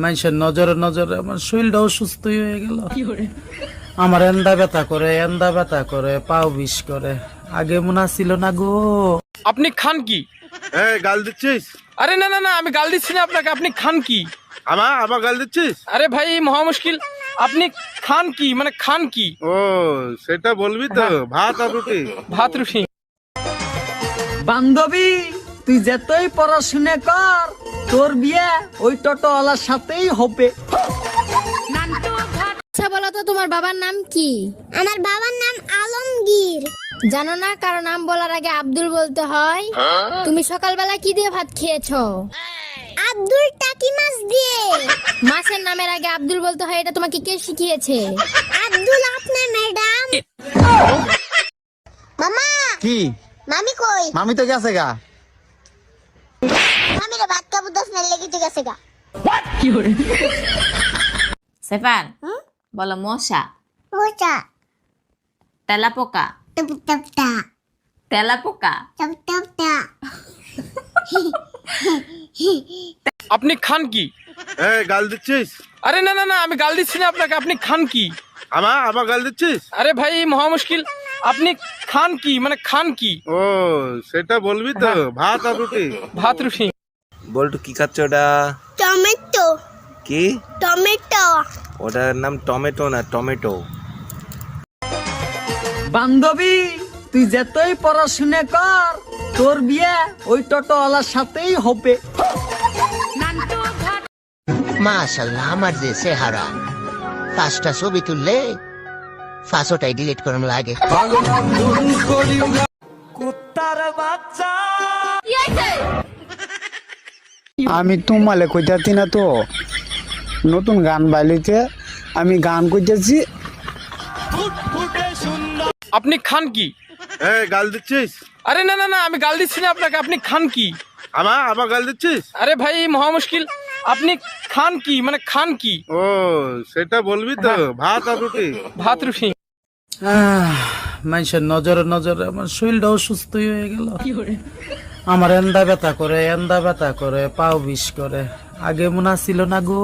মানুষের নজরে নজরে আমার শরীরটা অসুস্থ হয়ে গেল। আমার এন্দা ব্যথা করে পাও বিষ করে। আগে মনে ছিল না গো। আপনি খান কি? এই গাল দিচ্ছিস? আরে না না না, আমি গাল দিচ্ছি না আপনাকে। আপনি খান কি? আমার গাল দিচ্ছিস? আরে ভাই মহা মুশকিল। আপনি খান কি, মানে খান কি? ও সেটা বলবি তো, ভাত আর রুটি। ভাত রুটি। বান্ধবী, তুই যতই পড়াশুনে কর, তোর বিয়ে ওই টোটোওয়ালার সাথেই হবে। আচ্ছা বলো তো, তোমার বাবার নাম কি? আমার বাবার নাম আলমগীর। জানো না কারো নাম বলার আগে আব্দুল বলতে হয়? তুমি সকালবেলা কি দিয়ে ভাত খেয়েছো? আব্দুল টাকি মাছ দিয়ে। মাছের নামের আগে আব্দুল বলতে হয়, এটা তোমাকে কে শিখিয়েছে? আব্দুল আপনার ম্যাডাম। মামা কি মামি কই? মামি তো গেছে গা। মামিরে ভাত খাবো 10 মিনিট লেগে তো গেছে গা। সেফান বলো মশা, মোচা তেলাপোকা, টপ টপ টা তেলাপোকা। টপ টপ টা। আপনি খান কি? এই গাল দিচ্ছিস? আরে না না না, আমি গাল দিচ্ছি না আপনাকে। আপনি খান কি? আমার গাল দিচ্ছিস? আরে ভাই মহা মুশকিল। আপনি খান কি, মানে খান কি? ও সেটা বলবি তো, ভাত আর রুটি। ভাত রুটি। বল্টু কি খাচ্ছ ওটা? টমেটো কি? টমেটো। ওটার নাম টমেটো না, টমেটো। বান্ধবী, তুই যতই পড়াশুনে কর, তোর বিয়ে ওই টোটোওয়ালার সাথেই হবে। মাশাআল্লাহ, আমার যে চেহারা, 5টা ছবি তুললে 5টাই ডিলিট করম লাগে। কুত্তার বাচ্চা। আমি তোমালে কইতাছি না তো, নতুন গান বাইলিতে আমি গান কইতেছি। আপনি খান কি? এই গাল দিচ্ছিস? আরে না না না, আমি গাল দিচ্ছি না আপনাকে। আপনি খান কি? আমার গাল দিচ্ছিস? আরে ভাই মহা মুশকিল। আপনি খান কি, মানে খান কি? ও সেটা বলবি তো, ভাত আর রুটি। ভাত রুটি। মানুষের নজরে নজরে আমার শরীরটা অসুস্থ হয়ে গেল। আমার এন্দা ব্যথা করে পাও বিষ করে। আগে মনে ছিল না গো।